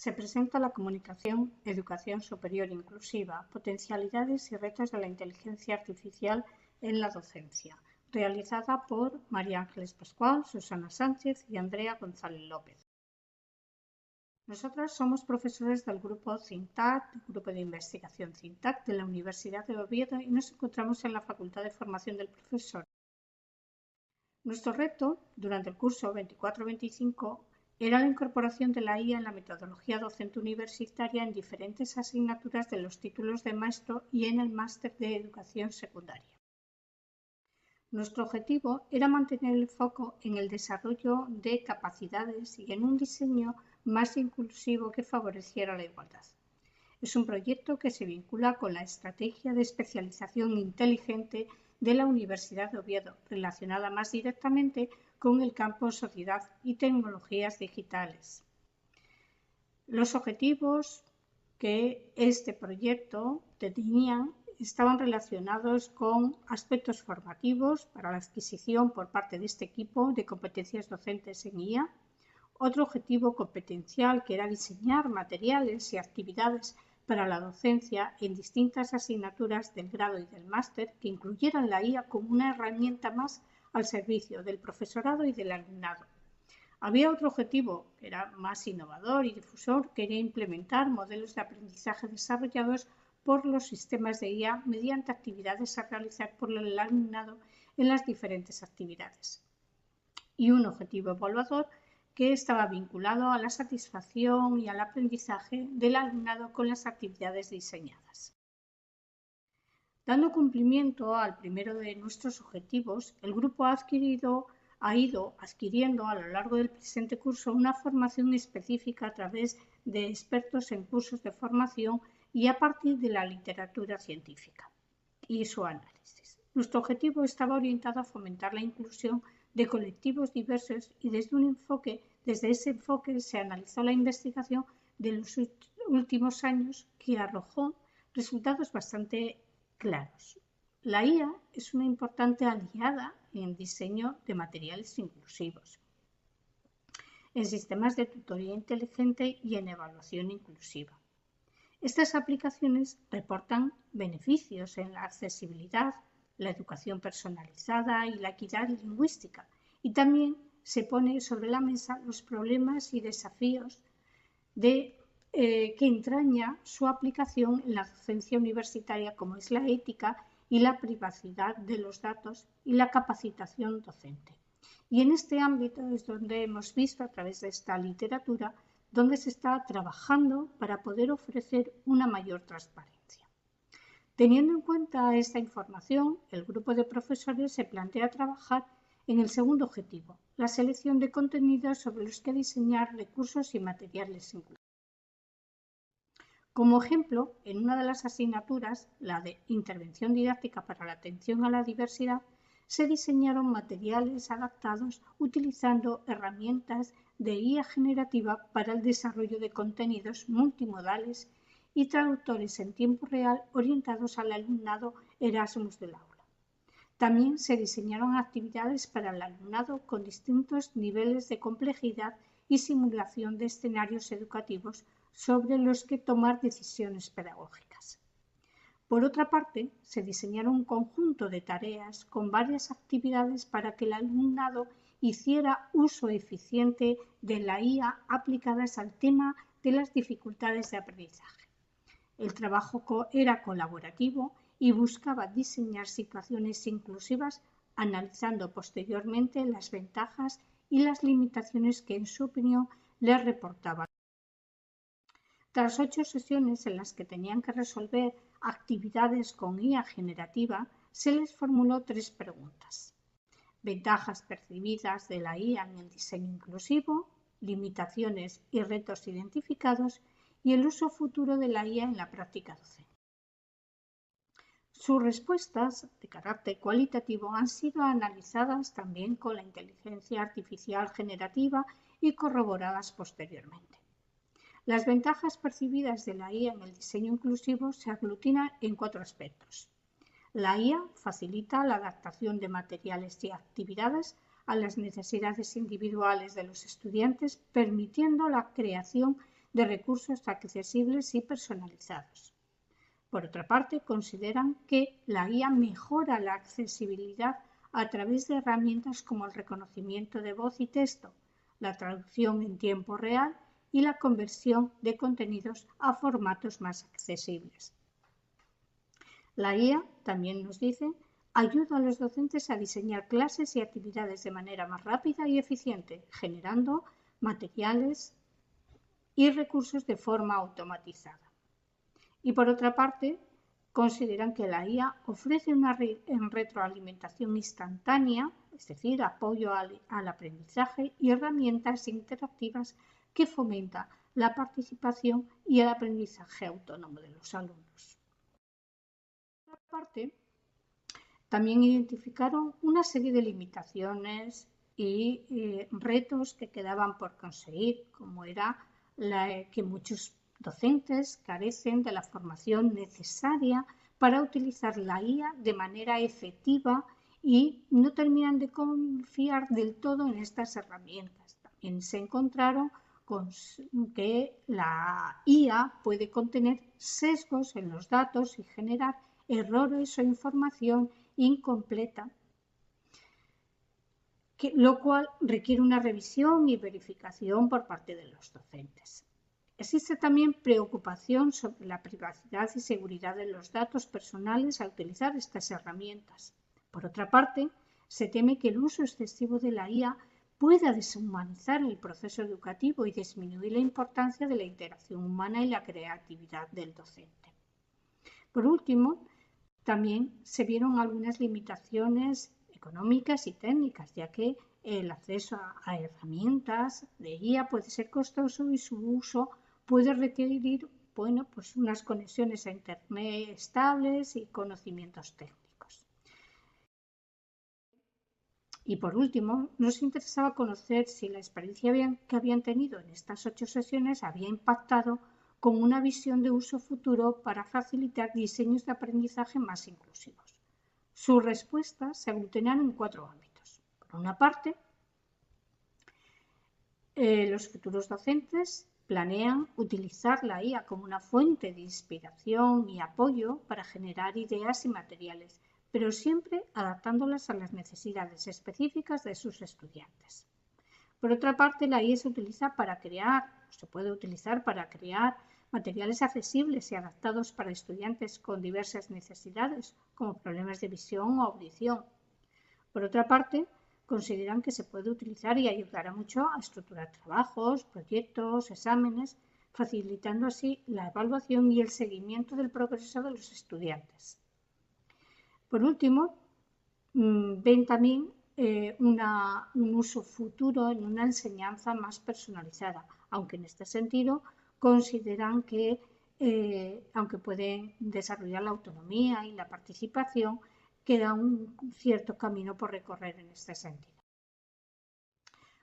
se presenta la comunicación Educación Superior Inclusiva, potencialidades y retos de la inteligencia artificial en la docencia, realizada por María Ángeles Pascual, Susana Sánchez y Andrea González López. Nosotras somos profesores del grupo CINTAC, grupo de investigación CINTAC de la Universidad de Oviedo, y nos encontramos en la Facultad de Formación del Profesor. Nuestro reto durante el curso 24-25 era la incorporación de la IA en la metodología docente universitaria en diferentes asignaturas de los títulos de maestro y en el máster de educación secundaria. Nuestro objetivo era mantener el foco en el desarrollo de capacidades y en un diseño más inclusivo que favoreciera la igualdad. Es un proyecto que se vincula con la estrategia de especialización inteligente de la Universidad de Oviedo, relacionada más directamente con el campo Sociedad y Tecnologías Digitales. Los objetivos que este proyecto tenía estaban relacionados con aspectos formativos para la adquisición por parte de este equipo de competencias docentes en IA, otro objetivo competencial que era diseñar materiales y actividades para la docencia en distintas asignaturas del grado y del máster que incluyeran la IA como una herramienta más al servicio del profesorado y del alumnado. Había otro objetivo que era más innovador y difusor, que era implementar modelos de aprendizaje desarrollados por los sistemas de IA mediante actividades a realizar por el alumnado en las diferentes actividades. Y un objetivo evaluador que estaba vinculado a la satisfacción y al aprendizaje del alumnado con las actividades diseñadas. Dando cumplimiento al primero de nuestros objetivos, el grupo ha ido adquiriendo a lo largo del presente curso una formación específica a través de expertos en cursos de formación y a partir de la literatura científica y su análisis. Nuestro objetivo estaba orientado a fomentar la inclusión de colectivos diversos y desde ese enfoque se analizó la investigación de los últimos años que arrojó resultados bastante claros. La IA es una importante aliada en el diseño de materiales inclusivos, en sistemas de tutoría inteligente y en evaluación inclusiva. Estas aplicaciones reportan beneficios en la accesibilidad, la educación personalizada y la equidad lingüística, y también se pone sobre la mesa los problemas y desafíos que entraña su aplicación en la docencia universitaria, como es la ética y la privacidad de los datos y la capacitación docente. Y en este ámbito es donde hemos visto a través de esta literatura donde se está trabajando para poder ofrecer una mayor transparencia. Teniendo en cuenta esta información, el grupo de profesores se plantea trabajar en el segundo objetivo, la selección de contenidos sobre los que diseñar recursos y materiales inclusivos. Como ejemplo, en una de las asignaturas, la de Intervención Didáctica para la Atención a la Diversidad, se diseñaron materiales adaptados utilizando herramientas de IA generativa para el desarrollo de contenidos multimodales y traductores en tiempo real orientados al alumnado Erasmus del aula. También se diseñaron actividades para el alumnado con distintos niveles de complejidad y simulación de escenarios educativos sobre los que tomar decisiones pedagógicas. Por otra parte, se diseñaron un conjunto de tareas con varias actividades para que el alumnado hiciera uso eficiente de la IA aplicadas al tema de las dificultades de aprendizaje. El trabajo era colaborativo y buscaba diseñar situaciones inclusivas, analizando posteriormente las ventajas y las limitaciones que, en su opinión, les reportaban. Tras 8 sesiones en las que tenían que resolver actividades con IA generativa, se les formuló 3 preguntas. Ventajas percibidas de la IA en el diseño inclusivo, limitaciones y retos identificados y el uso futuro de la IA en la práctica docente. Sus respuestas de carácter cualitativo han sido analizadas también con la inteligencia artificial generativa y corroboradas posteriormente. Las ventajas percibidas de la IA en el diseño inclusivo se aglutinan en 4 aspectos. La IA facilita la adaptación de materiales y actividades a las necesidades individuales de los estudiantes, permitiendo la creación de recursos accesibles y personalizados. Por otra parte, consideran que la guía mejora la accesibilidad a través de herramientas como el reconocimiento de voz y texto, la traducción en tiempo real y la conversión de contenidos a formatos más accesibles. La guía, también nos dice, ayuda a los docentes a diseñar clases y actividades de manera más rápida y eficiente, generando materiales y recursos de forma automatizada. Y por otra parte, consideran que la IA ofrece una retroalimentación instantánea, es decir, apoyo al aprendizaje y herramientas interactivas que fomentan la participación y el aprendizaje autónomo de los alumnos. Por otra parte, también identificaron una serie de limitaciones y retos que quedaban por conseguir, como era que muchos docentes carecen de la formación necesaria para utilizar la IA de manera efectiva y no terminan de confiar del todo en estas herramientas. También se encontraron con que la IA puede contener sesgos en los datos y generar errores o información incompleta, lo cual requiere una revisión y verificación por parte de los docentes. Existe también preocupación sobre la privacidad y seguridad de los datos personales al utilizar estas herramientas. Por otra parte, se teme que el uso excesivo de la IA pueda deshumanizar el proceso educativo y disminuir la importancia de la interacción humana y la creatividad del docente. Por último, también se vieron algunas limitaciones económicas y técnicas, ya que el acceso a herramientas de guía puede ser costoso y su uso puede requerir pues unas conexiones a Internet estables y conocimientos técnicos. Y por último, nos interesaba conocer si la experiencia que habían tenido en estas 8 sesiones había impactado con una visión de uso futuro para facilitar diseños de aprendizaje más inclusivos. Sus respuestas se aglutinaron en 4 ámbitos. Por una parte, los futuros docentes planean utilizar la IA como una fuente de inspiración y apoyo para generar ideas y materiales, pero siempre adaptándolas a las necesidades específicas de sus estudiantes. Por otra parte, la IA se puede utilizar para crear materiales accesibles y adaptados para estudiantes con diversas necesidades, como problemas de visión o audición. Por otra parte, consideran que se puede utilizar y ayudará mucho a estructurar trabajos, proyectos, exámenes, facilitando así la evaluación y el seguimiento del progreso de los estudiantes. Por último, ven también un uso futuro en una enseñanza más personalizada, aunque en este sentido consideran que, aunque pueden desarrollar la autonomía y la participación, queda un cierto camino por recorrer en este sentido.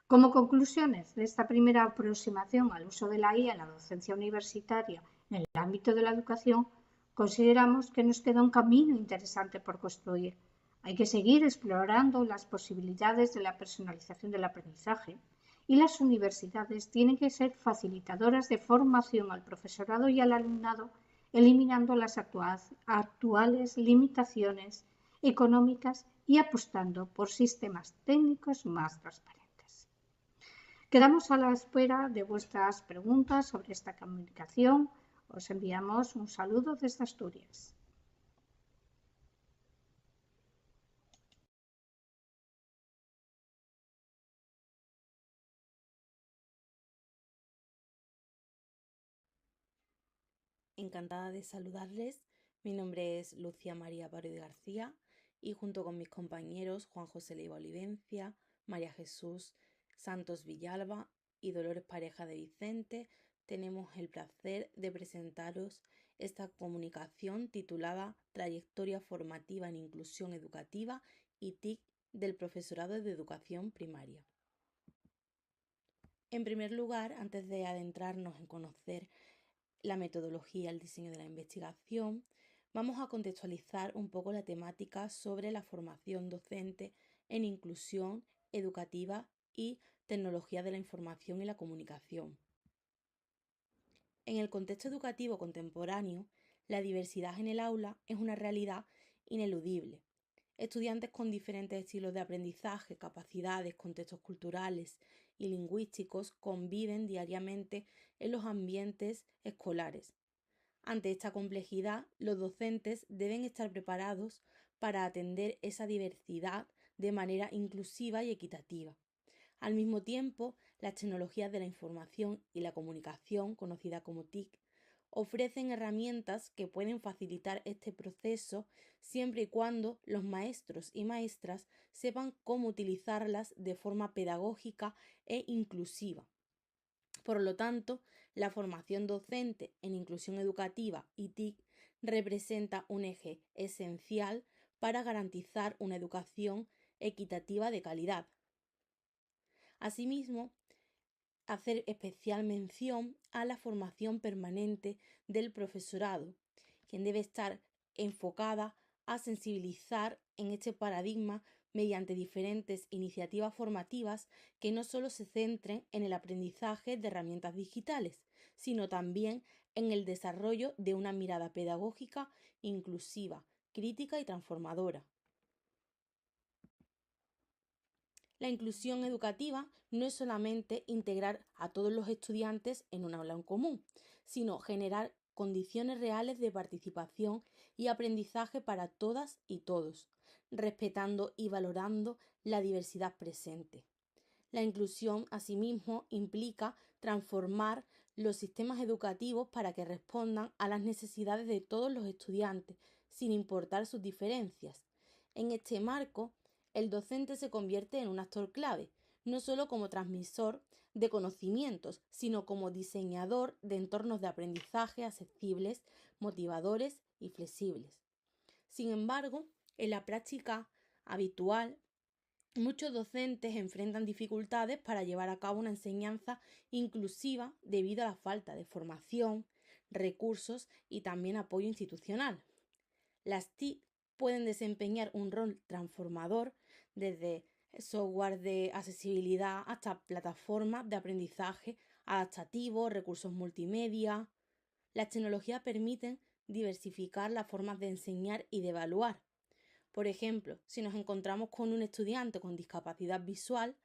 Como conclusiones de esta primera aproximación al uso de la IA en la docencia universitaria en el ámbito de la educación, consideramos que nos queda un camino interesante por construir. Hay que seguir explorando las posibilidades de la personalización del aprendizaje y las universidades tienen que ser facilitadoras de formación al profesorado y al alumnado, eliminando las actuales limitaciones económicas y apostando por sistemas técnicos más transparentes. Quedamos a la espera de vuestras preguntas sobre esta comunicación. Os enviamos un saludo desde Asturias. Encantada de saludarles. Mi nombre es Lucía María Barrio de García y junto con mis compañeros Juan José Leiva Olivencia, María Jesús Santos Villalba y Dolores Pareja de Vicente, tenemos el placer de presentaros esta comunicación titulada Trayectoria formativa en inclusión educativa y TIC del profesorado de educación primaria. En primer lugar, antes de adentrarnos en conocer la metodología, el diseño de la investigación, vamos a contextualizar un poco la temática sobre la formación docente en inclusión educativa y tecnología de la información y la comunicación. En el contexto educativo contemporáneo, la diversidad en el aula es una realidad ineludible. Estudiantes con diferentes estilos de aprendizaje, capacidades, contextos culturales y lingüísticos conviven diariamente en los ambientes escolares. Ante esta complejidad, los docentes deben estar preparados para atender esa diversidad de manera inclusiva y equitativa. Al mismo tiempo, las tecnologías de la información y la comunicación, conocida como TIC, ofrecen herramientas que pueden facilitar este proceso siempre y cuando los maestros y maestras sepan cómo utilizarlas de forma pedagógica e inclusiva. Por lo tanto, la formación docente en inclusión educativa y TIC representa un eje esencial para garantizar una educación equitativa de calidad. Asimismo, hacer especial mención a la formación permanente del profesorado, quien debe estar enfocada a sensibilizar en este paradigma mediante diferentes iniciativas formativas que no solo se centren en el aprendizaje de herramientas digitales, sino también en el desarrollo de una mirada pedagógica inclusiva, crítica y transformadora. La inclusión educativa no es solamente integrar a todos los estudiantes en un aula en común, sino generar condiciones reales de participación y aprendizaje para todas y todos, respetando y valorando la diversidad presente. La inclusión, asimismo, implica transformar los sistemas educativos para que respondan a las necesidades de todos los estudiantes, sin importar sus diferencias. En este marco, el docente se convierte en un actor clave, no solo como transmisor de conocimientos, sino como diseñador de entornos de aprendizaje accesibles, motivadores y flexibles. Sin embargo, en la práctica habitual, muchos docentes enfrentan dificultades para llevar a cabo una enseñanza inclusiva debido a la falta de formación, recursos y también apoyo institucional. Las TIC pueden desempeñar un rol transformador desde software de accesibilidad hasta plataformas de aprendizaje adaptativo, recursos multimedia. Las tecnologías permiten diversificar las formas de enseñar y de evaluar. Por ejemplo, si nos encontramos con un estudiante con discapacidad visual,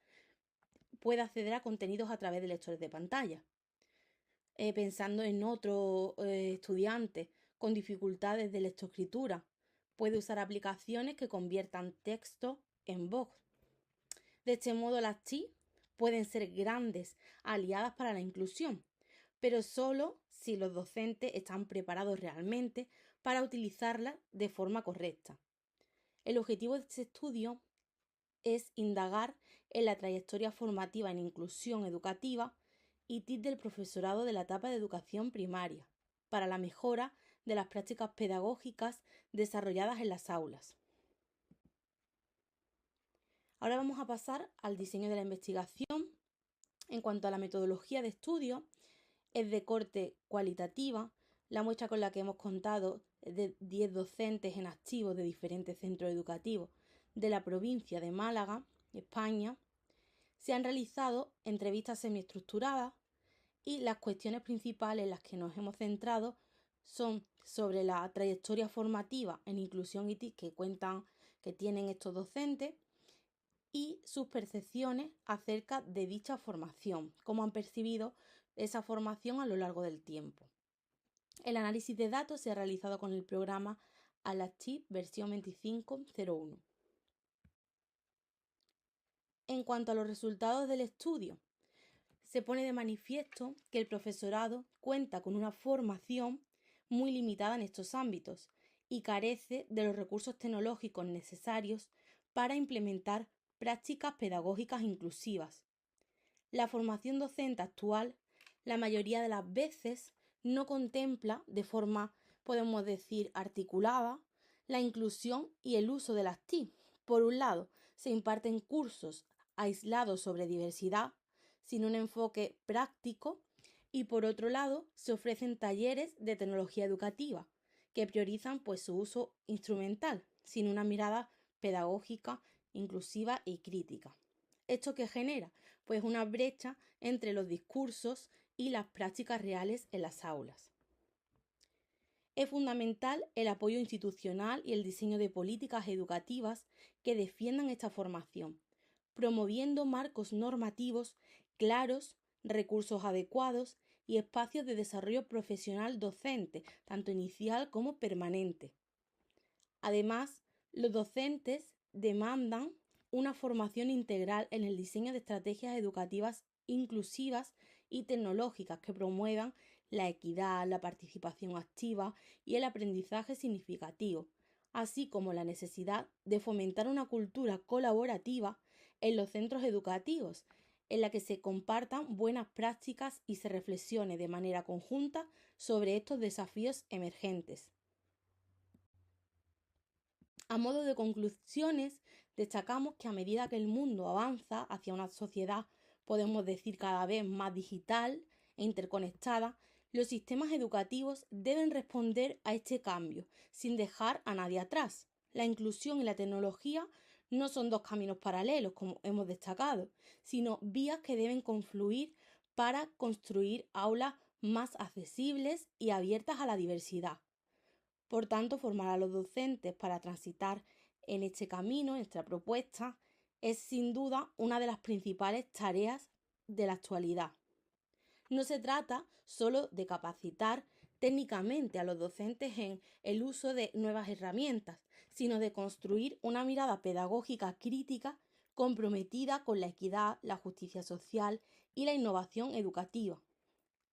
puede acceder a contenidos a través de lectores de pantalla. Pensando en otro estudiante con dificultades de lectoescritura, puede usar aplicaciones que conviertan texto en voz. De este modo, las TIC pueden ser grandes aliadas para la inclusión, pero solo si los docentes están preparados realmente para utilizarlas de forma correcta. El objetivo de este estudio es indagar en la trayectoria formativa en inclusión educativa y TIC del profesorado de la etapa de educación primaria, para la mejora de las prácticas pedagógicas desarrolladas en las aulas. Ahora vamos a pasar al diseño de la investigación. En cuanto a la metodología de estudio, es de corte cualitativa. La muestra con la que hemos contado es de 10 docentes en activo de diferentes centros educativos de la provincia de Málaga, España. Se han realizado entrevistas semiestructuradas y las cuestiones principales en las que nos hemos centrado son sobre la trayectoria formativa en inclusión y TIC que tienen estos docentes y sus percepciones acerca de dicha formación, cómo han percibido esa formación a lo largo del tiempo. El análisis de datos se ha realizado con el programa ALACTIV versión 25.01. En cuanto a los resultados del estudio, se pone de manifiesto que el profesorado cuenta con una formación muy limitada en estos ámbitos y carece de los recursos tecnológicos necesarios para implementar prácticas pedagógicas inclusivas. La formación docente actual, la mayoría de las veces, no contempla de forma, podemos decir, articulada, la inclusión y el uso de las TIC. Por un lado, se imparten cursos aislados sobre diversidad, sin un enfoque práctico, y por otro lado, se ofrecen talleres de tecnología educativa, que priorizan su uso instrumental, sin una mirada pedagógica, inclusiva y crítica. ¿Esto qué genera? Una brecha entre los discursos y las prácticas reales en las aulas. Es fundamental el apoyo institucional y el diseño de políticas educativas que defiendan esta formación, promoviendo marcos normativos claros, recursos adecuados y espacios de desarrollo profesional docente, tanto inicial como permanente. Además, los docentes demandan una formación integral en el diseño de estrategias educativas inclusivas y tecnológicas que promuevan la equidad, la participación activa y el aprendizaje significativo, así como la necesidad de fomentar una cultura colaborativa en los centros educativos, en la que se compartan buenas prácticas y se reflexione de manera conjunta sobre estos desafíos emergentes. A modo de conclusiones, destacamos que a medida que el mundo avanza hacia una sociedad, podemos decir cada vez más digital e interconectada, los sistemas educativos deben responder a este cambio, sin dejar a nadie atrás. La inclusión y la tecnología no son dos caminos paralelos, como hemos destacado, sino vías que deben confluir para construir aulas más accesibles y abiertas a la diversidad. Por tanto, formar a los docentes para transitar en este camino, nuestra propuesta, es sin duda una de las principales tareas de la actualidad. No se trata solo de capacitar técnicamente a los docentes en el uso de nuevas herramientas, sino de construir una mirada pedagógica crítica comprometida con la equidad, la justicia social y la innovación educativa.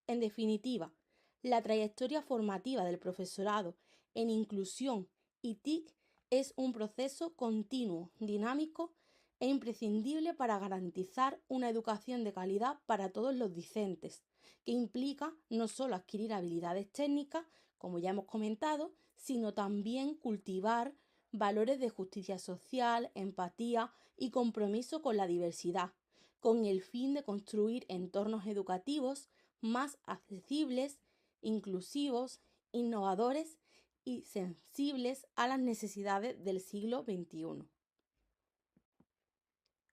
En definitiva, la trayectoria formativa del profesorado en inclusión y TIC es un proceso continuo, dinámico e imprescindible para garantizar una educación de calidad para todos los discentes, que implica no solo adquirir habilidades técnicas, como ya hemos comentado, sino también cultivar valores de justicia social, empatía y compromiso con la diversidad, con el fin de construir entornos educativos más accesibles, inclusivos, innovadores y sensibles a las necesidades del siglo XXI.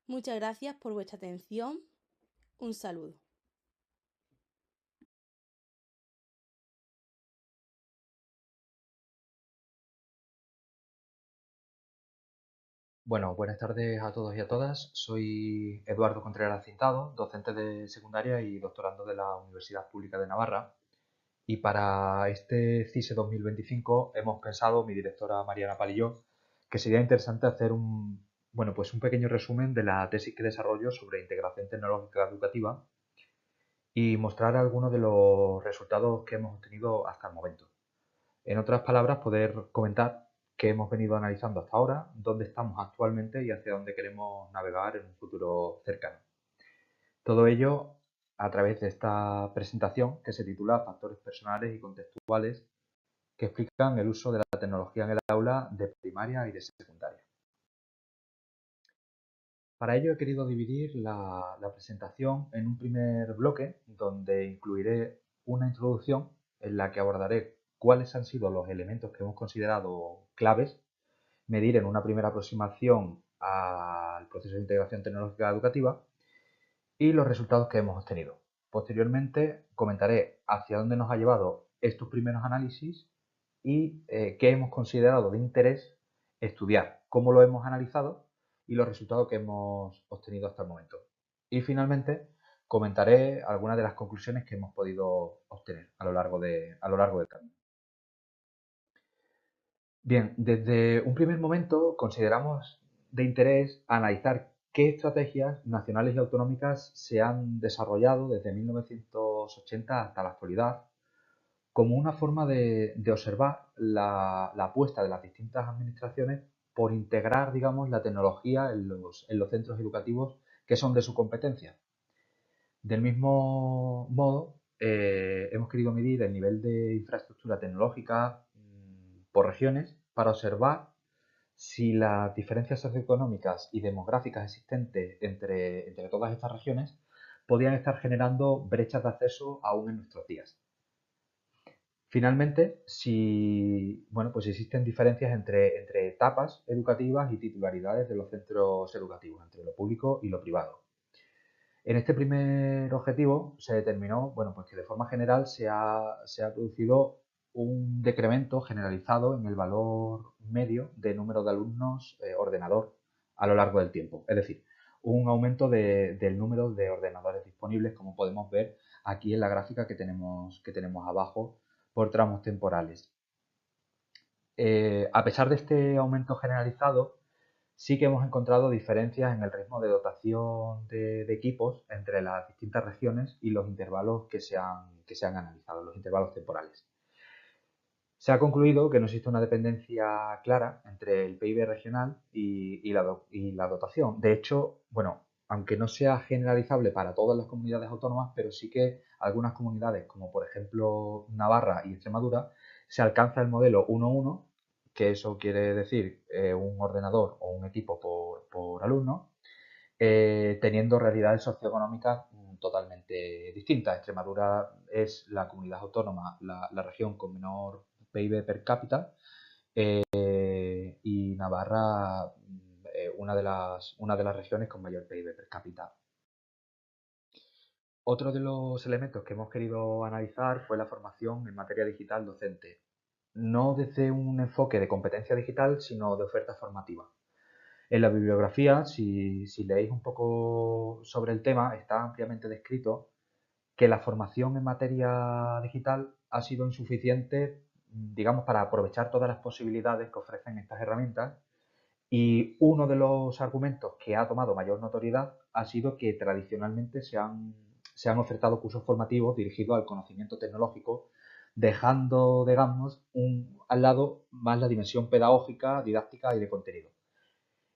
Muchas gracias por vuestra atención. Un saludo. Bueno, buenas tardes a todos y a todas. Soy Eduardo Contreras Cintado, docente de secundaria y doctorando de la Universidad Pública de Navarra. Y para este CISE 2025 hemos pensado, mi directora Mariana Pal y yo, que sería interesante hacer un pequeño resumen de la tesis que desarrollo sobre integración tecnológica educativa y mostrar algunos de los resultados que hemos obtenido hasta el momento. En otras palabras, poder comentar qué hemos venido analizando hasta ahora, dónde estamos actualmente y hacia dónde queremos navegar en un futuro cercano. Todo ello a través de esta presentación que se titula Factores personales y contextuales que explican el uso de la tecnología en el aula de primaria y de secundaria. Para ello he querido dividir la presentación en un primer bloque donde incluiré una introducción en la que abordaré cuáles han sido los elementos que hemos considerado claves medir en una primera aproximación al proceso de integración tecnológica educativa y los resultados que hemos obtenido. Posteriormente comentaré hacia dónde nos ha llevado estos primeros análisis y qué hemos considerado de interés estudiar, cómo lo hemos analizado y los resultados que hemos obtenido hasta el momento. Y finalmente comentaré algunas de las conclusiones que hemos podido obtener a lo largo del camino. Bien, desde un primer momento consideramos de interés analizar qué estrategias nacionales y autonómicas se han desarrollado desde 1980 hasta la actualidad como una forma de observar la apuesta de las distintas administraciones por integrar, digamos, la tecnología en los centros educativos que son de su competencia. Del mismo modo, hemos querido medir el nivel de infraestructura tecnológica por regiones para observar si las diferencias socioeconómicas y demográficas existentes entre todas estas regiones podían estar generando brechas de acceso aún en nuestros días. Finalmente, pues existen diferencias entre etapas educativas y titularidades de los centros educativos, entre lo público y lo privado. En este primer objetivo se determinó, bueno, pues que de forma general se ha producido un decremento generalizado en el valor medio de número de alumnos ordenador a lo largo del tiempo. Es decir, un aumento del número de ordenadores disponibles, como podemos ver aquí en la gráfica que tenemos abajo por tramos temporales. A pesar de este aumento generalizado, sí que hemos encontrado diferencias en el ritmo de dotación de equipos entre las distintas regiones y los intervalos que se han analizado, los intervalos temporales. Se ha concluido que no existe una dependencia clara entre el PIB regional y la dotación. De hecho, bueno, aunque no sea generalizable para todas las comunidades autónomas, pero sí que algunas comunidades, como por ejemplo Navarra y Extremadura, se alcanza el modelo 1:1, que eso quiere decir un ordenador o un equipo por alumno, teniendo realidades socioeconómicas totalmente distintas. Extremadura es la comunidad autónoma, la región con menor PIB per cápita, y Navarra una de las regiones con mayor PIB per cápita. Otro de los elementos que hemos querido analizar fue la formación en materia digital docente, no desde un enfoque de competencia digital, sino de oferta formativa. En la bibliografía, si leéis un poco sobre el tema, está ampliamente descrito que la formación en materia digital ha sido insuficiente, digamos, para aprovechar todas las posibilidades que ofrecen estas herramientas. Y uno de los argumentos que ha tomado mayor notoriedad ha sido que tradicionalmente se han ofertado cursos formativos dirigidos al conocimiento tecnológico, dejando, digamos, al lado más la dimensión pedagógica, didáctica y de contenido.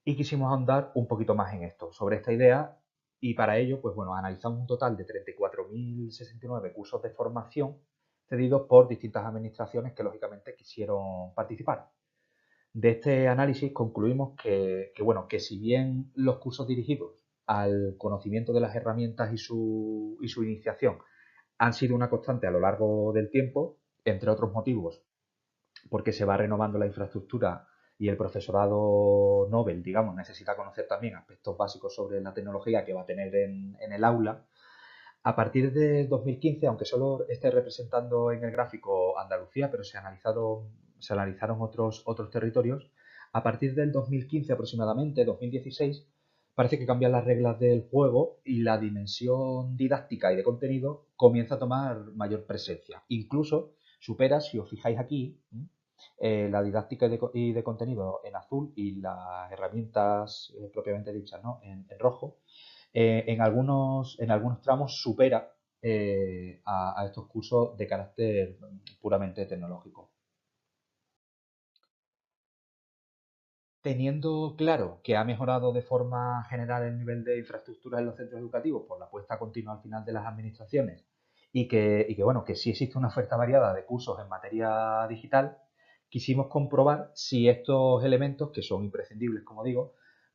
Y quisimos ahondar un poquito más en esto, sobre esta idea, y para ello, pues bueno, analizamos un total de 34.069 cursos de formación cedidos por distintas administraciones que lógicamente quisieron participar. De este análisis concluimos bueno, que si bien los cursos dirigidos al conocimiento de las herramientas y su iniciación han sido una constante a lo largo del tiempo, entre otros motivos, porque se va renovando la infraestructura y el profesorado Nobel, digamos, necesita conocer también aspectos básicos sobre la tecnología que va a tener en el aula. A partir de 2015, aunque solo esté representando en el gráfico Andalucía, pero se analizaron otros territorios, a partir del 2015 aproximadamente, 2016, parece que cambian las reglas del juego y la dimensión didáctica y de contenido comienza a tomar mayor presencia. Incluso supera, si os fijáis aquí, la didáctica y de contenido en azul y las herramientas propiamente dichas, ¿no?, en rojo. En algunos tramos supera a estos cursos de carácter puramente tecnológico. Teniendo claro que ha mejorado de forma general el nivel de infraestructura en los centros educativos por la apuesta continua al final de las administraciones y que bueno, que sí existe una oferta variada de cursos en materia digital, quisimos comprobar si estos elementos, que son imprescindibles, como digo,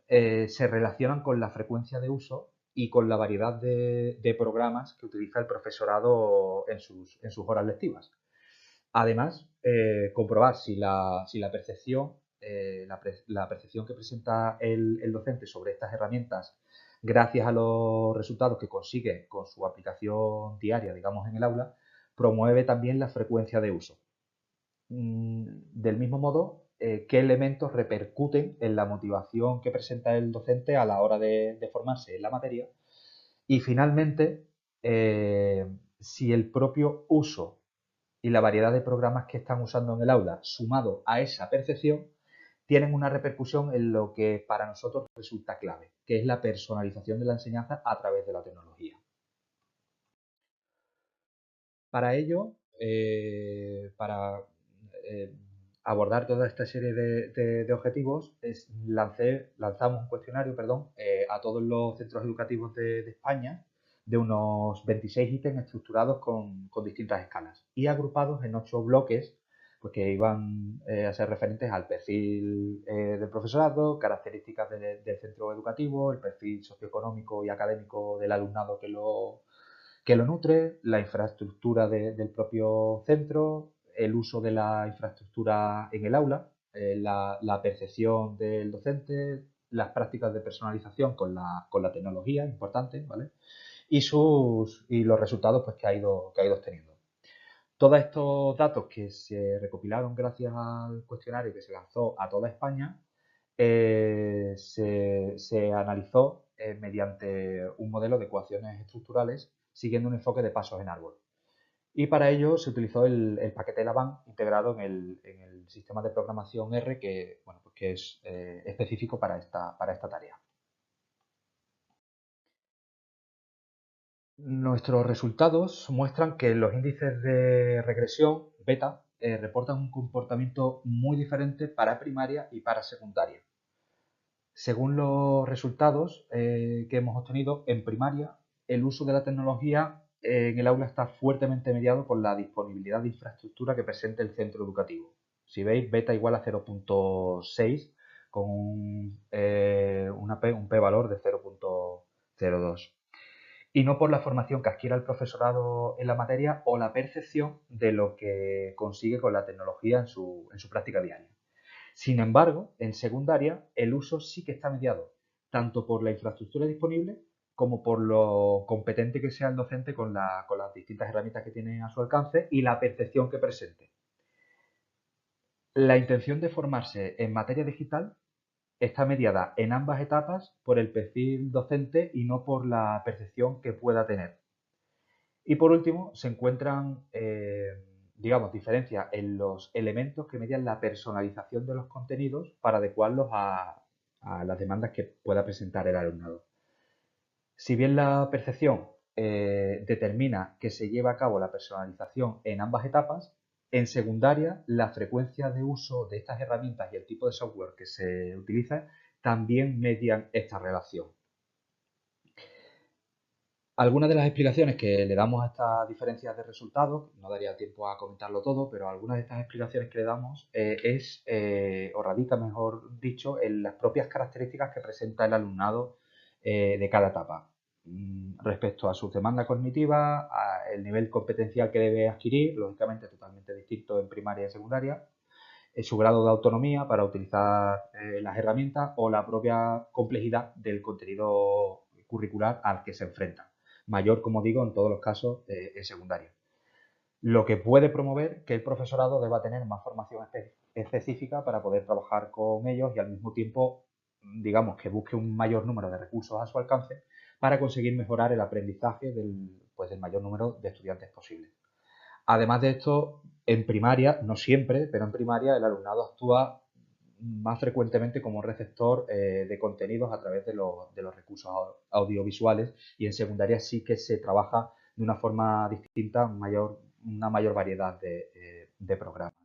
se relacionan con la frecuencia de uso y con la variedad de programas que utiliza el profesorado en sus horas lectivas. Además, comprobar si la percepción, la percepción que presenta el docente sobre estas herramientas, gracias a los resultados que consigue con su aplicación diaria, digamos, en el aula, promueve también la frecuencia de uso. Del mismo modo, qué elementos repercuten en la motivación que presenta el docente a la hora de formarse en la materia. Y finalmente, si el propio uso y la variedad de programas que están usando en el aula, sumado a esa percepción, tienen una repercusión en lo que para nosotros resulta clave, que es la personalización de la enseñanza a través de la tecnología. Para ello, para abordar toda esta serie de objetivos, lanzamos un cuestionario, a todos los centros educativos de España, de unos 26 ítems estructurados con distintas escalas y agrupados en 8 bloques, pues, que iban a ser referentes al perfil del profesorado, características del centro educativo, el perfil socioeconómico y académico del alumnado que lo nutre, la infraestructura del propio centro, el uso de la infraestructura en el aula, la percepción del docente, las prácticas de personalización con la tecnología, importante, ¿vale? y los resultados pues, que ha ido obteniendo. Todos estos datos que se recopilaron gracias al cuestionario que se lanzó a toda España se analizó mediante un modelo de ecuaciones estructurales siguiendo un enfoque de pasos en árbol. Y para ello se utilizó el paquete Laban integrado en el sistema de programación R que, bueno, pues que es específico para esta tarea. Nuestros resultados muestran que los índices de regresión beta reportan un comportamiento muy diferente para primaria y para secundaria. Según los resultados que hemos obtenido en primaria, el uso de la tecnología en el aula está fuertemente mediado por la disponibilidad de infraestructura que presente el centro educativo. Si veis, beta igual a 0.6 con un p-valor de 0.02 y no por la formación que adquiera el profesorado en la materia o la percepción de lo que consigue con la tecnología en su práctica diaria. Sin embargo, en secundaria el uso sí que está mediado tanto por la infraestructura disponible como por lo competente que sea el docente con las distintas herramientas que tiene a su alcance y la percepción que presente. La intención de formarse en materia digital está mediada en ambas etapas por el perfil docente y no por la percepción que pueda tener. Y por último, se encuentran, digamos, diferencias en los elementos que median la personalización de los contenidos para adecuarlos a las demandas que pueda presentar el alumnado. Si bien la percepción determina que se lleva a cabo la personalización en ambas etapas, en secundaria la frecuencia de uso de estas herramientas y el tipo de software que se utiliza también median esta relación. Algunas de las explicaciones que le damos a estas diferencias de resultados, no daría tiempo a comentarlo todo, pero algunas de estas explicaciones que le damos o radica, mejor dicho, en las propias características que presenta el alumnado de cada etapa. Respecto a su demanda cognitiva, el nivel competencial que debe adquirir, lógicamente totalmente distinto en primaria y secundaria, su grado de autonomía para utilizar las herramientas o la propia complejidad del contenido curricular al que se enfrenta. Mayor, como digo, en todos los casos en secundaria. Lo que puede promover que el profesorado deba tener más formación específica para poder trabajar con ellos y al mismo tiempo, digamos, que busque un mayor número de recursos a su alcance para conseguir mejorar el aprendizaje del mayor número de estudiantes posible. Además de esto, en primaria, no siempre, pero en primaria el alumnado actúa más frecuentemente como receptor de contenidos a través de los recursos audiovisuales y en secundaria sí que se trabaja de una forma distinta, una mayor variedad de programas.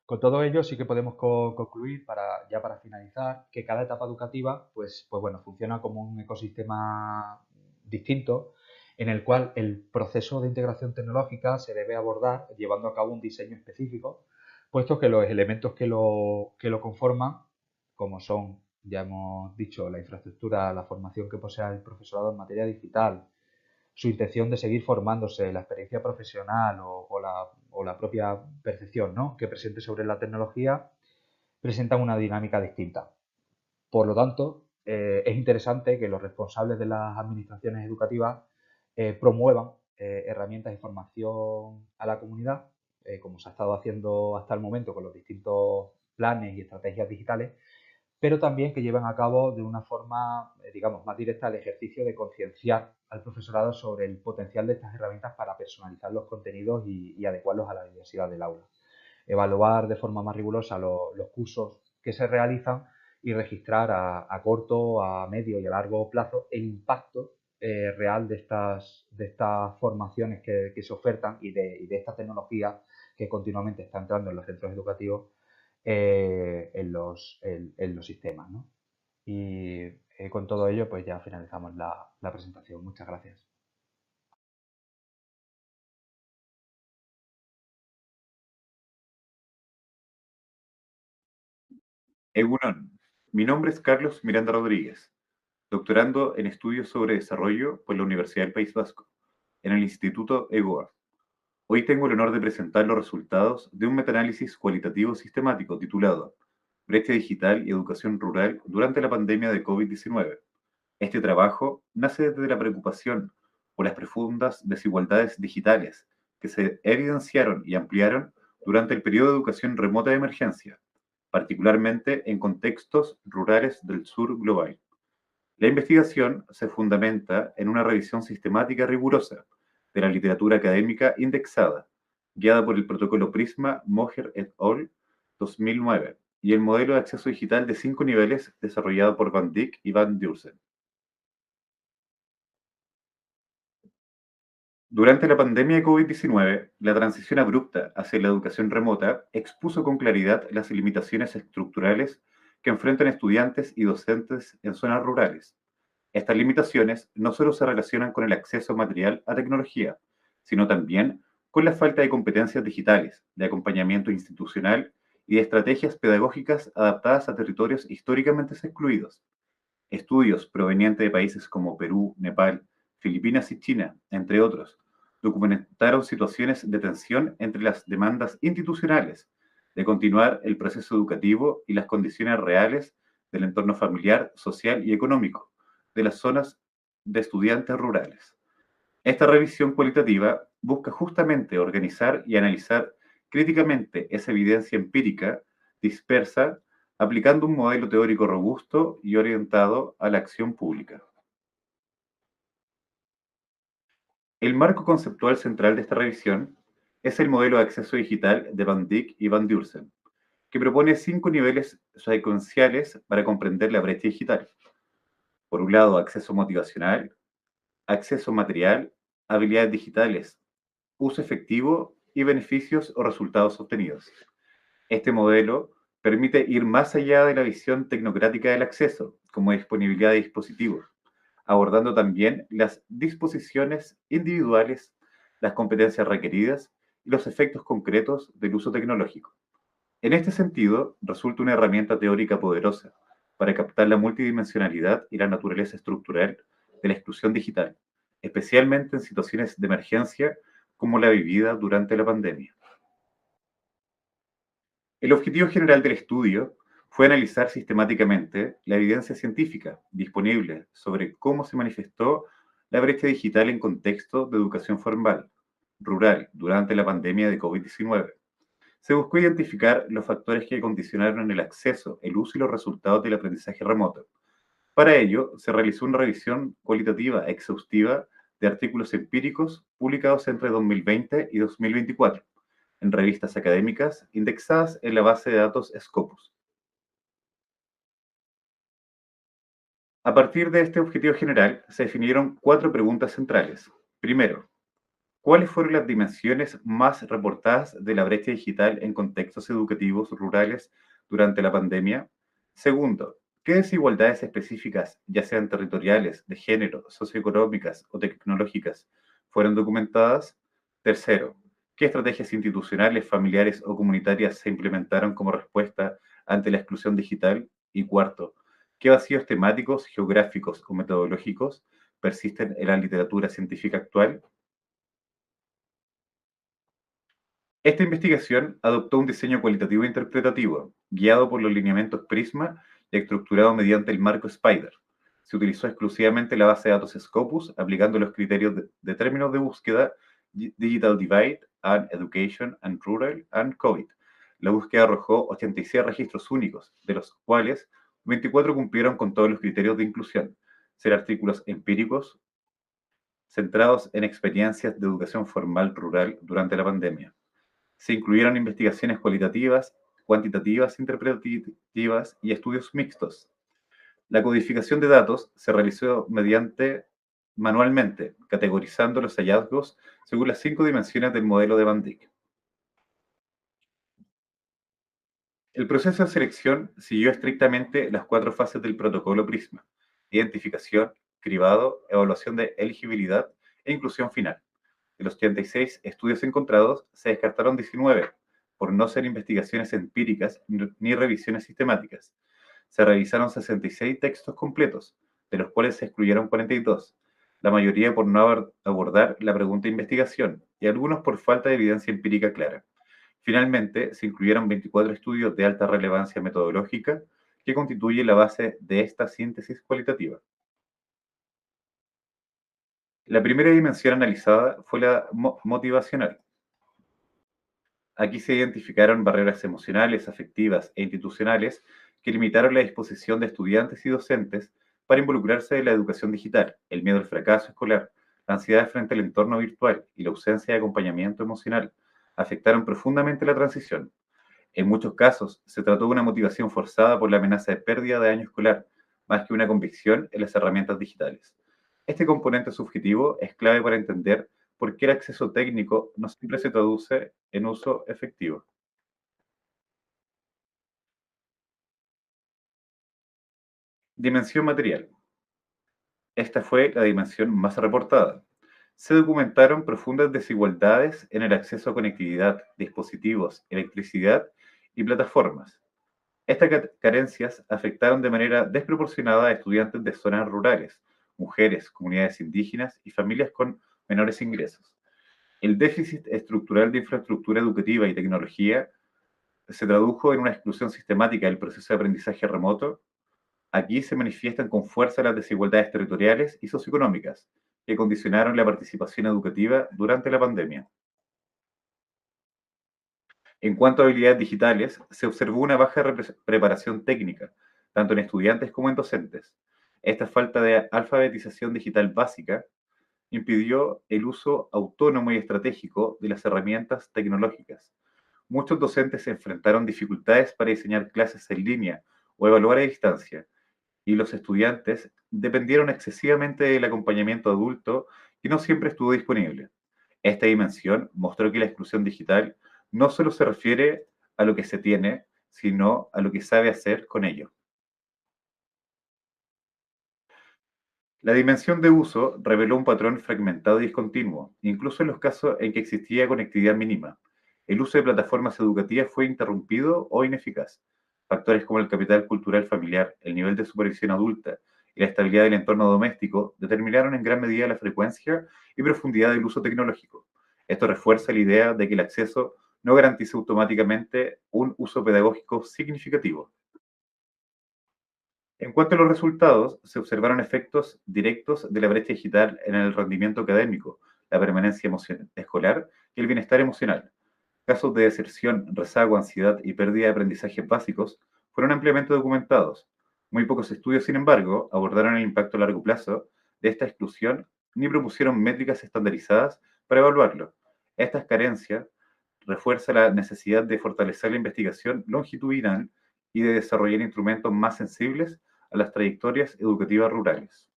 Con todo ello sí que podemos concluir, ya para finalizar, que cada etapa educativa pues bueno, funciona como un ecosistema distinto en el cual el proceso de integración tecnológica se debe abordar llevando a cabo un diseño específico, puesto que los elementos que lo conforman, como son, ya hemos dicho, la infraestructura, la formación que posea el profesorado en materia digital, su intención de seguir formándose, la experiencia profesional o la propia percepción, ¿no?, que presente sobre la tecnología, presentan una dinámica distinta. Por lo tanto, es interesante que los responsables de las administraciones educativas promuevan herramientas de formación a la comunidad, como se ha estado haciendo hasta el momento con los distintos planes y estrategias digitales, pero también que lleven a cabo de una forma, digamos, más directa el ejercicio de concienciar al profesorado sobre el potencial de estas herramientas para personalizar los contenidos y adecuarlos a la diversidad del aula. Evaluar de forma más rigurosa los cursos que se realizan y registrar a corto, a medio y a largo plazo el impacto real de estas formaciones que se ofertan y de esta tecnología que continuamente está entrando en los centros educativos en los sistemas, ¿no? Y con todo ello, pues ya finalizamos la presentación. Muchas gracias. Egunon, mi nombre es Carlos Miranda Rodríguez, doctorando en estudios sobre desarrollo por la Universidad del País Vasco, en el Instituto EGOA. Hoy tengo el honor de presentar los resultados de un metaanálisis cualitativo sistemático titulado Brecha digital y educación rural durante la pandemia de COVID-19, Este trabajo nace desde la preocupación por las profundas desigualdades digitales que se evidenciaron y ampliaron durante el periodo de educación remota de emergencia, particularmente en contextos rurales del sur global. La investigación se fundamenta en una revisión sistemática y rigurosa de la literatura académica indexada, guiada por el protocolo Prisma Moher et al. 2009 y el modelo de acceso digital de 5 niveles desarrollado por Van Dijk y Van Dusen. Durante la pandemia de COVID-19, la transición abrupta hacia la educación remota expuso con claridad las limitaciones estructurales que enfrentan estudiantes y docentes en zonas rurales. Estas limitaciones no solo se relacionan con el acceso material a tecnología, sino también con la falta de competencias digitales, de acompañamiento institucional y de estrategias pedagógicas adaptadas a territorios históricamente excluidos. Estudios provenientes de países como Perú, Nepal, Filipinas y China, entre otros, documentaron situaciones de tensión entre las demandas institucionales de continuar el proceso educativo y las condiciones reales del entorno familiar, social y económico de las zonas de estudiantes rurales. Esta revisión cualitativa busca justamente organizar y analizar críticamente esa evidencia empírica dispersa, aplicando un modelo teórico robusto y orientado a la acción pública. El marco conceptual central de esta revisión es el modelo de acceso digital de Van Dijk y Van Dusen, que propone 5 niveles secuenciales para comprender la brecha digital. Por un lado, acceso motivacional, acceso material, habilidades digitales, uso efectivo y beneficios o resultados obtenidos. Este modelo permite ir más allá de la visión tecnocrática del acceso, como disponibilidad de dispositivos, abordando también las disposiciones individuales, las competencias requeridas y los efectos concretos del uso tecnológico. En este sentido, resulta una herramienta teórica poderosa para captar la multidimensionalidad y la naturaleza estructural de la exclusión digital, especialmente en situaciones de emergencia como la vivida durante la pandemia. El objetivo general del estudio fue analizar sistemáticamente la evidencia científica disponible sobre cómo se manifestó la brecha digital en contexto de educación formal, rural, durante la pandemia de COVID-19. Se buscó identificar los factores que condicionaron el acceso, el uso y los resultados del aprendizaje remoto. Para ello, se realizó una revisión cualitativa exhaustiva de artículos empíricos publicados entre 2020 y 2024 en revistas académicas indexadas en la base de datos Scopus. A partir de este objetivo general, se definieron 4 preguntas centrales. Primero, ¿cuáles fueron las dimensiones más reportadas de la brecha digital en contextos educativos rurales durante la pandemia? Segundo, ¿qué desigualdades específicas, ya sean territoriales, de género, socioeconómicas o tecnológicas, fueron documentadas? Tercero, ¿qué estrategias institucionales, familiares o comunitarias se implementaron como respuesta ante la exclusión digital? Y cuarto, ¿qué vacíos temáticos, geográficos o metodológicos persisten en la literatura científica actual? Esta investigación adoptó un diseño cualitativo e interpretativo, guiado por los lineamientos Prisma y estructurado mediante el marco Spider. Se utilizó exclusivamente la base de datos Scopus, aplicando los criterios de términos de búsqueda Digital Divide and Education and Rural and COVID. La búsqueda arrojó 86 registros únicos, de los cuales 24 cumplieron con todos los criterios de inclusión, ser artículos empíricos centrados en experiencias de educación formal rural durante la pandemia. Se incluyeron investigaciones cualitativas, cuantitativas, interpretativas y estudios mixtos. La codificación de datos se realizó manualmente, categorizando los hallazgos según las 5 dimensiones del modelo de Van Dijk. El proceso de selección siguió estrictamente las 4 fases del protocolo Prisma: identificación, cribado, evaluación de elegibilidad e inclusión final. De los 86 estudios encontrados, se descartaron 19 por no ser investigaciones empíricas ni revisiones sistemáticas. Se revisaron 66 textos completos, de los cuales se excluyeron 42, la mayoría por no abordar la pregunta de investigación y algunos por falta de evidencia empírica clara. Finalmente, se incluyeron 24 estudios de alta relevancia metodológica que constituyen la base de esta síntesis cualitativa. La primera dimensión analizada fue la motivacional. Aquí se identificaron barreras emocionales, afectivas e institucionales que limitaron la disposición de estudiantes y docentes para involucrarse en la educación digital, el miedo al fracaso escolar, la ansiedad frente al entorno virtual y la ausencia de acompañamiento emocional afectaron profundamente la transición. En muchos casos, se trató de una motivación forzada por la amenaza de pérdida de año escolar, más que una convicción en las herramientas digitales. Este componente subjetivo es clave para entender por qué el acceso técnico no siempre se traduce en uso efectivo. Dimensión material. Esta fue la dimensión más reportada. Se documentaron profundas desigualdades en el acceso a conectividad, dispositivos, electricidad y plataformas. Estas carencias afectaron de manera desproporcionada a estudiantes de zonas rurales, mujeres, comunidades indígenas y familias con menores ingresos. El déficit estructural de infraestructura educativa y tecnología se tradujo en una exclusión sistemática del proceso de aprendizaje remoto. Aquí se manifiestan con fuerza las desigualdades territoriales y socioeconómicas que condicionaron la participación educativa durante la pandemia. En cuanto a habilidades digitales, se observó una baja preparación técnica, tanto en estudiantes como en docentes. Esta falta de alfabetización digital básica impidió el uso autónomo y estratégico de las herramientas tecnológicas. Muchos docentes se enfrentaron dificultades para diseñar clases en línea o evaluar a distancia, y los estudiantes dependieron excesivamente del acompañamiento adulto que no siempre estuvo disponible. Esta dimensión mostró que la exclusión digital no solo se refiere a lo que se tiene, sino a lo que sabe hacer con ello. La dimensión de uso reveló un patrón fragmentado y discontinuo, incluso en los casos en que existía conectividad mínima. El uso de plataformas educativas fue interrumpido o ineficaz. Factores como el capital cultural familiar, el nivel de supervisión adulta y la estabilidad del entorno doméstico determinaron en gran medida la frecuencia y profundidad del uso tecnológico. Esto refuerza la idea de que el acceso no garantiza automáticamente un uso pedagógico significativo. En cuanto a los resultados, se observaron efectos directos de la brecha digital en el rendimiento académico, la permanencia escolar y el bienestar emocional. Casos de deserción, rezago, ansiedad y pérdida de aprendizajes básicos fueron ampliamente documentados. Muy pocos estudios, sin embargo, abordaron el impacto a largo plazo de esta exclusión ni propusieron métricas estandarizadas para evaluarlo. Estas carencias refuerzan la necesidad de fortalecer la investigación longitudinal y de desarrollar instrumentos más sensibles a las trayectorias educativas rurales.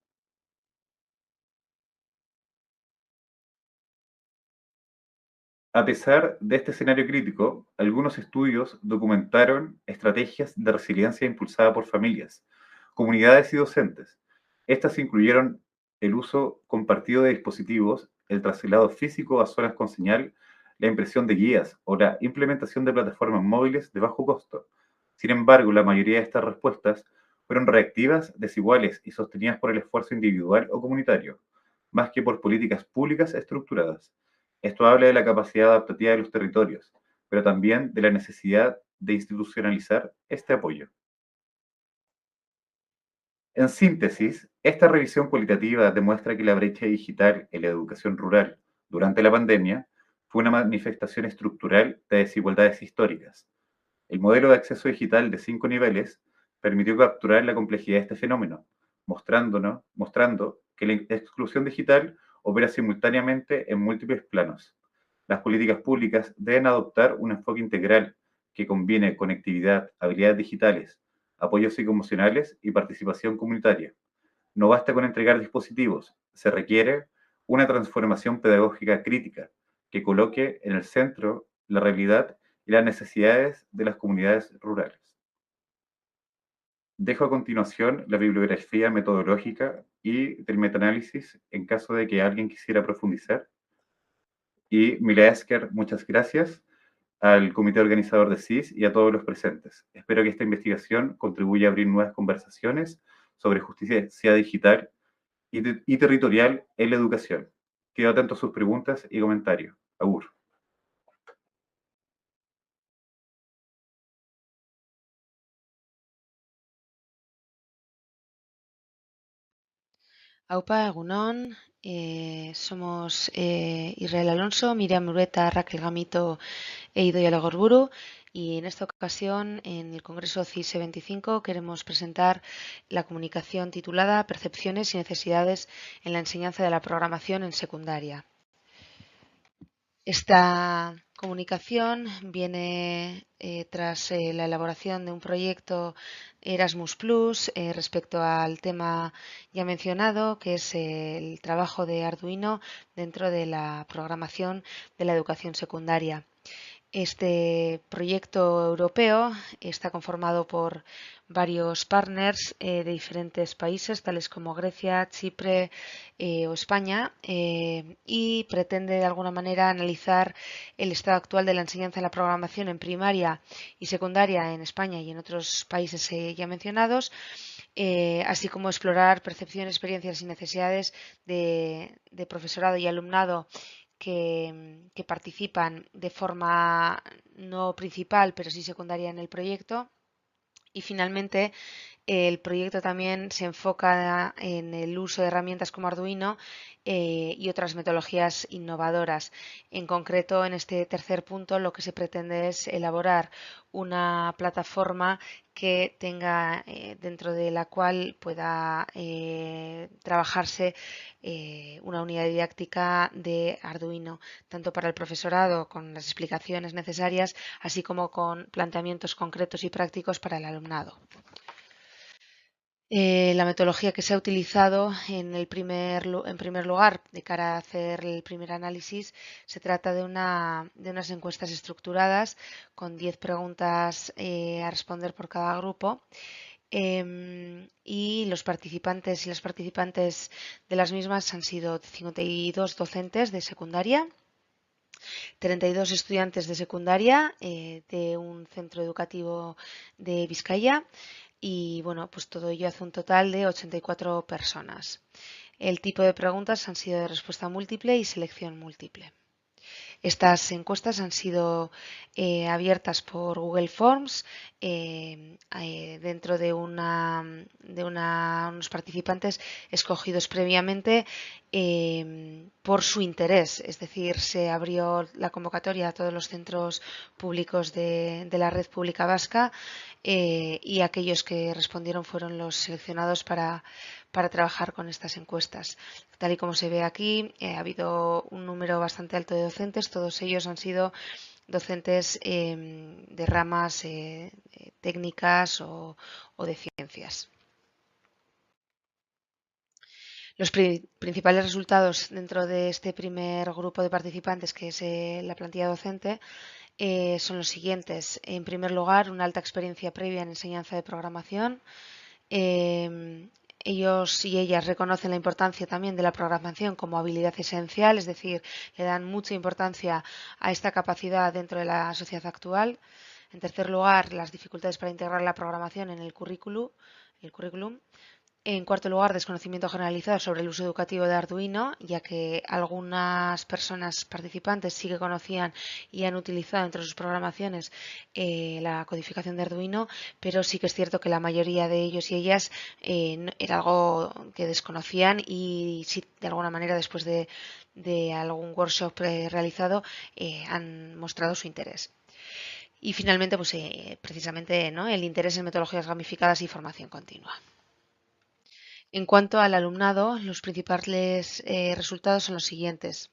A pesar de este escenario crítico, algunos estudios documentaron estrategias de resiliencia impulsada por familias, comunidades y docentes. Estas incluyeron el uso compartido de dispositivos, el traslado físico a zonas con señal, la impresión de guías o la implementación de plataformas móviles de bajo costo. Sin embargo, la mayoría de estas respuestas fueron reactivas, desiguales y sostenidas por el esfuerzo individual o comunitario, más que por políticas públicas estructuradas. Esto habla de la capacidad adaptativa de los territorios, pero también de la necesidad de institucionalizar este apoyo. En síntesis, esta revisión cualitativa demuestra que la brecha digital en la educación rural durante la pandemia fue una manifestación estructural de desigualdades históricas. El modelo de acceso digital de 5 niveles permitió capturar la complejidad de este fenómeno, mostrando que la exclusión digital opera simultáneamente en múltiples planos. Las políticas públicas deben adoptar un enfoque integral que combine conectividad, habilidades digitales, apoyos psicoemocionales y participación comunitaria. No basta con entregar dispositivos, se requiere una transformación pedagógica crítica que coloque en el centro la realidad y las necesidades de las comunidades rurales. Dejo a continuación la bibliografía metodológica y del metaanálisis en caso de que alguien quisiera profundizar. Y Mila Esker, muchas gracias al comité organizador de CIS y a todos los presentes. Espero que esta investigación contribuya a abrir nuevas conversaciones sobre justicia digital y territorial en la educación. Quedo atento a sus preguntas y comentarios. Agur. Aupa egunon, Somos Israel Alonso, Miriam Urueta, Raquel Gamito e Idoia Legorburu, y en esta ocasión en el Congreso CISE 25 queremos presentar la comunicación titulada Percepciones y necesidades en la enseñanza de la programación en secundaria. Esta comunicación viene tras la elaboración de un proyecto Erasmus Plus respecto al tema ya mencionado, que es el trabajo de Arduino dentro de la programación de la educación secundaria. Este proyecto europeo está conformado por varios partners de diferentes países, tales como Grecia, Chipre o España, y pretende de alguna manera analizar el estado actual de la enseñanza de la programación en primaria y secundaria en España y en otros países ya mencionados, así como explorar percepciones, experiencias y necesidades de profesorado y alumnado que participan de forma no principal, pero sí secundaria en el proyecto. Y finalmente, el proyecto también se enfoca en el uso de herramientas como Arduino y otras metodologías innovadoras. En concreto, en este tercer punto, lo que se pretende es elaborar una plataforma que tenga dentro de la cual pueda trabajarse una unidad didáctica de Arduino, tanto para el profesorado con las explicaciones necesarias, así como con planteamientos concretos y prácticos para el alumnado. La metodología que se ha utilizado en primer lugar, de cara a hacer el primer análisis, se trata de unas encuestas estructuradas con 10 preguntas a responder por cada grupo. Y los participantes y las participantes de las mismas han sido 52 docentes de secundaria, 32 estudiantes de secundaria de un centro educativo de Vizcaya, y bueno, pues todo ello hace un total de 84 personas. El tipo de preguntas han sido de respuesta múltiple y selección múltiple. Estas encuestas han sido abiertas por Google Forms dentro de unos participantes escogidos previamente por su interés, es decir, se abrió la convocatoria a todos los centros públicos de la red pública vasca y aquellos que respondieron fueron los seleccionados para trabajar con estas encuestas. Tal y como se ve aquí, ha habido un número bastante alto de docentes, todos ellos han sido docentes de ramas técnicas o de ciencias. Los principales resultados dentro de este primer grupo de participantes, que es la plantilla docente, son los siguientes. En primer lugar, una alta experiencia previa en enseñanza de programación. Ellos y ellas reconocen la importancia también de la programación como habilidad esencial, es decir, le dan mucha importancia a esta capacidad dentro de la sociedad actual. En tercer lugar, las dificultades para integrar la programación en el currículum. En cuarto lugar, desconocimiento generalizado sobre el uso educativo de Arduino, ya que algunas personas participantes sí que conocían y han utilizado entre sus programaciones la codificación de Arduino, pero sí que es cierto que la mayoría de ellos y ellas era algo que desconocían y sí, de alguna manera, después de algún workshop realizado, han mostrado su interés. Y finalmente, pues precisamente, ¿no?, el interés en metodologías gamificadas y formación continua. En cuanto al alumnado, los principales resultados son los siguientes.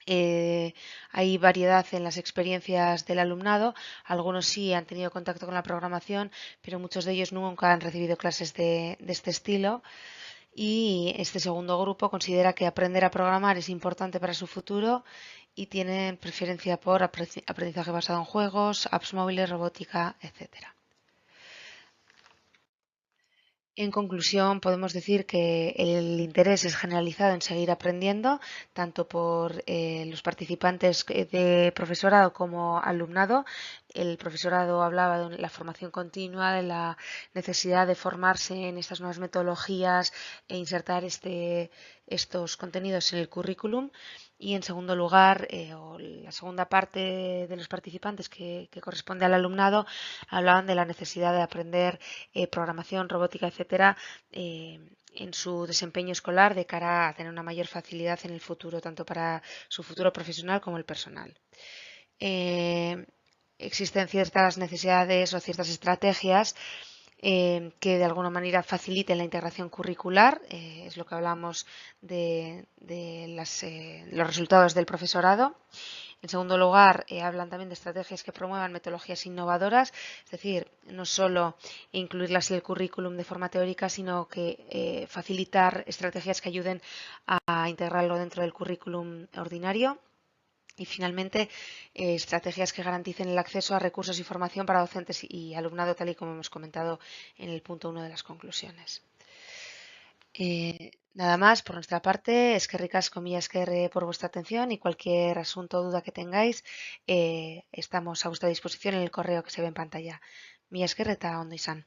Hay variedad en las experiencias del alumnado. Algunos sí han tenido contacto con la programación, pero muchos de ellos nunca han recibido clases de este estilo. Y este segundo grupo considera que aprender a programar es importante para su futuro y tienen preferencia por aprendizaje basado en juegos, apps móviles, robótica, etc. En conclusión, podemos decir que el interés es generalizado en seguir aprendiendo, tanto por los participantes de profesorado como alumnado. El profesorado hablaba de la formación continua, de la necesidad de formarse en estas nuevas metodologías e insertar estos contenidos en el currículum. Y en segundo lugar, o la segunda parte de los participantes que corresponde al alumnado, hablaban de la necesidad de aprender programación, robótica, etcétera, en su desempeño escolar de cara a tener una mayor facilidad en el futuro, tanto para su futuro profesional como el personal. Existen ciertas necesidades o ciertas estrategias que de alguna manera faciliten la integración curricular, es lo que hablamos de los resultados del profesorado. En segundo lugar, hablan también de estrategias que promuevan metodologías innovadoras, es decir, no solo incluirlas en el currículum de forma teórica, sino que facilitar estrategias que ayuden a integrarlo dentro del currículum ordinario. Y finalmente, estrategias que garanticen el acceso a recursos y formación para docentes y alumnado, tal y como hemos comentado en el punto 1 de las conclusiones. Nada más por nuestra parte, eskerrik asko, mila esker por vuestra atención y cualquier asunto o duda que tengáis, estamos a vuestra disposición en el correo que se ve en pantalla. Mila esker eta ondo izan.